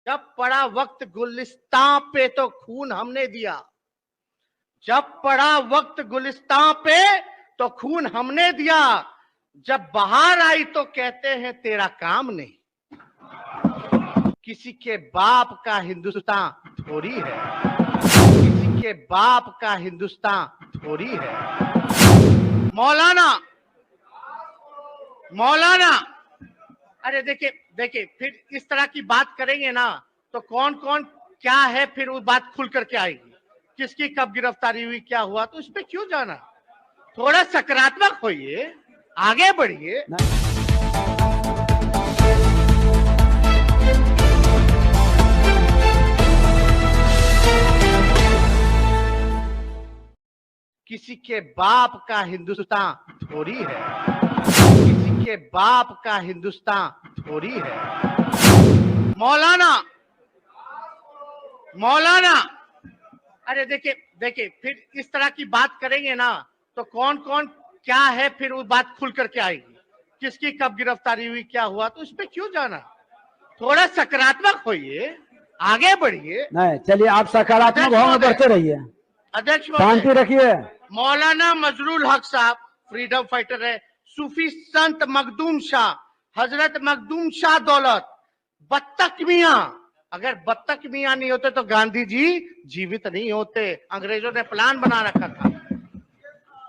जब पड़ा वक्त गुलिस्तां पे तो खून हमने दिया। जब पड़ा वक्त गुलिस्तां पे तो खून हमने दिया। जब बाहर आई तो कहते हैं तेरा काम नहीं। किसी के बाप का हिंदुस्तान थोड़ी है, किसी के बाप का हिंदुस्तान थोड़ी है। मौलाना मौलाना अरे देखिए देखिए, फिर इस तरह की बात करेंगे ना तो कौन कौन क्या है, फिर वो बात खुल करके आएगी, किसकी कब गिरफ्तारी हुई, क्या हुआ, तो इस पे क्यों जाना। थोड़ा सकारात्मक होइए, आगे बढ़िए। किसी के बाप का हिंदुस्तान थोड़ी है, किसी के बाप का हिंदुस्तान थोड़ी है। मौलाना मौलाना अरे देखिए देखिए, फिर इस तरह की बात करेंगे ना तो कौन कौन क्या है, फिर वो बात खुल करके आएगी, किसकी कब गिरफ्तारी हुई, क्या हुआ, तो इस पे क्यों जाना। थोड़ा सकारात्मक होइए, आगे बढ़िए। नहीं, चलिए आप सकारात्मक भाव में बढ़ते रहिए, अध्यक्ष शांति रखिए। मौलाना मजरूल हक साहब फ्रीडम फाइटर है। सूफी संत मखदूम शाह, हजरत मखदूम शाह दौलत, बत्तख मियां, अगर बत्तख मियां नहीं होते तो गांधी जी जीवित नहीं होते। अंग्रेजों ने प्लान बना रखा था,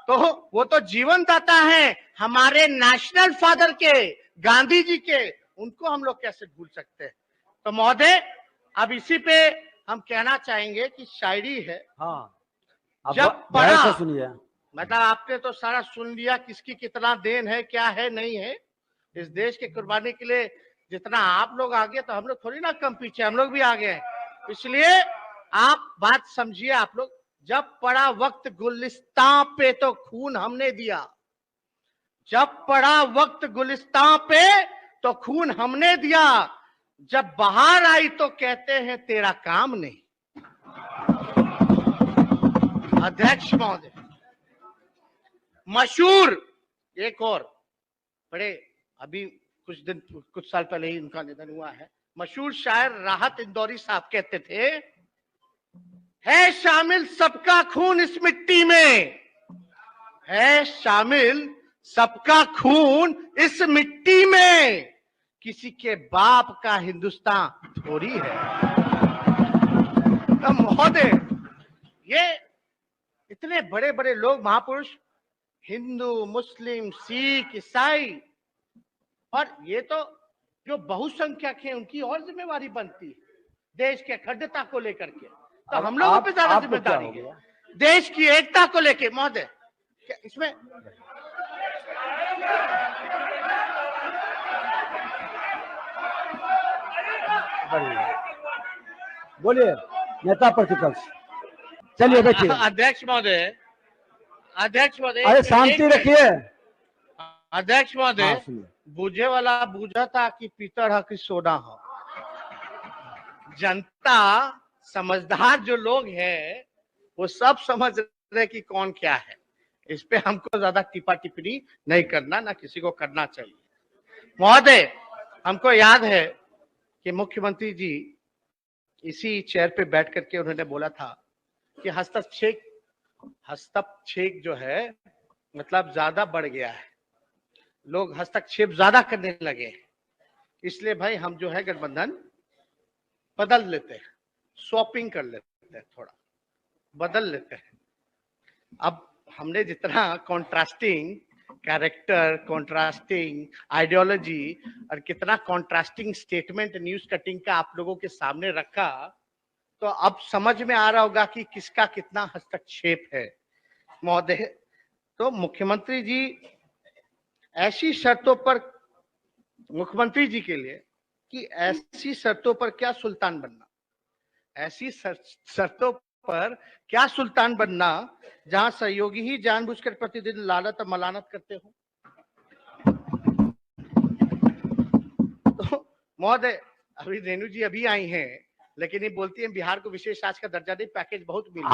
तो वो तो जीवन दाता है हमारे नेशनल फादर के, गांधी जी के, उनको हम लोग कैसे भूल सकते हैं। तो महोदय, अब इसी पे हम कहना चाहेंगे कि शायरी है। हाँ, जब पढ़ा, सुनिए, मतलब आपने तो सारा सुन लिया, किसकी कितना देन है, क्या है, नहीं है। इस देश के कुर्बानी के लिए जितना आप लोग आगे, तो हम लोग थोड़ी ना कम पीछे, हम लोग भी आगे हैं। इसलिए आप बात समझिए आप लोग। जब पड़ा वक्त गुलिस्तां पे तो खून हमने दिया। जब पड़ा वक्त गुलिस्तां पे तो खून हमने दिया। जब बाहर आई तो कहते हैं तेरा काम नहीं। अध्यक्ष महोदय, मशहूर एक और बड़े, अभी कुछ साल पहले ही उनका निधन हुआ है, मशहूर शायर राहत इंदौरी साहब कहते थे, है शामिल सबका खून इस मिट्टी में, है शामिल सबका खून इस मिट्टी में, किसी के बाप का हिंदुस्तान थोड़ी है। तो महोदय, ये इतने बड़े बड़े लोग, महापुरुष, हिंदू, मुस्लिम, सिख, ईसाई, और ये तो जो बहुसंख्यक है उनकी और जिम्मेवारी बनती है देश के अखंडता को लेकर के। तो हम लोगों पे ज्यादा जिम्मेदारी है देश की एकता को लेकर। महोदय, इसमें बोलिए नेता प्रतिपक्ष, चलिए बैठिए। अध्यक्ष महोदय, अध्यक्ष महोदय, अरे शांति रखिए। अध्यक्ष महोदय, बूझे वाला बूझा था कि पीतल है कि सोना हो। जनता, समझदार जो लोग हैं वो सब समझ रहे कि कौन क्या है। इस पे हमको ज्यादा टिप्पा टिप्पणी नहीं करना, ना किसी को करना चाहिए। महोदय, हमको याद है कि मुख्यमंत्री जी इसी चेयर पे बैठ करके उन्होंने बोला था कि हस्तक्षेप जो है मतलब ज्यादा बढ़ गया है, लोग हस्तक्षेप ज्यादा करने लगे, इसलिए भाई हम जो है गठबंधन बदल लेते हैं, स्वैपिंग कर लेते हैं, थोड़ा बदल लेते हैं। अब हमने जितना कॉन्ट्रास्टिंग कैरेक्टर, कॉन्ट्रास्टिंग आइडियोलॉजी और कितना कॉन्ट्रास्टिंग स्टेटमेंट न्यूज कटिंग का आप लोगों के सामने रखा, तो अब समझ में आ रहा होगा कि किसका कितना हस्तक्षेप है। महोदय, तो मुख्यमंत्री जी ऐसी शर्तों पर, मुख्यमंत्री जी के लिए कि ऐसी शर्तों पर क्या सुल्तान बनना, ऐसी शर्तों पर क्या सुल्तान बनना जहां सहयोगी ही जानबूझकर प्रतिदिन लानत और मलानत करते हो। तो महोदय, अभी रेणु जी अभी आई हैं, लेकिन ये बोलती हैं बिहार को विशेष राज्य का दर्जा नहीं, पैकेज बहुत मिला।